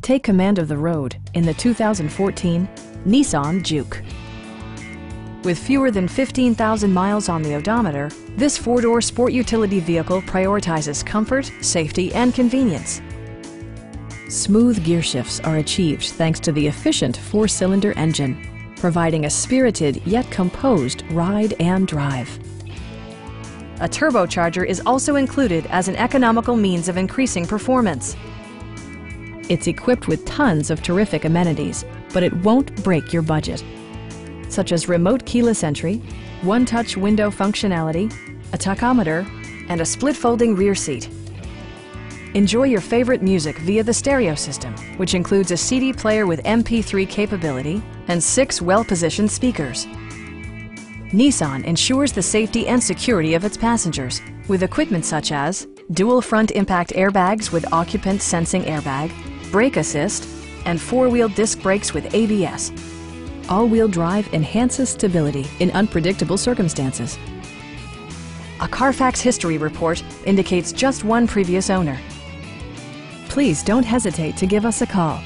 Take command of the road in the 2014 Nissan Juke. With fewer than 15,000 miles on the odometer, this four-door sport utility vehicle prioritizes comfort, safety, and convenience. Smooth gear shifts are achieved thanks to the efficient four-cylinder engine, providing a spirited yet composed ride and drive. A turbocharger is also included as an economical means of increasing performance. It's equipped with tons of terrific amenities, but it won't break your budget, such as remote keyless entry, one-touch window functionality, a tachometer, and a split-folding rear seat. Enjoy your favorite music via the stereo system, which includes a CD player with MP3 capability and 6 well-positioned speakers. Nissan ensures the safety and security of its passengers with equipment such as dual front impact airbags with occupant sensing airbag, brake assist, and 4-wheel disc brakes with ABS. All-wheel drive enhances stability in unpredictable circumstances. A Carfax history report indicates just one previous owner. Please don't hesitate to give us a call.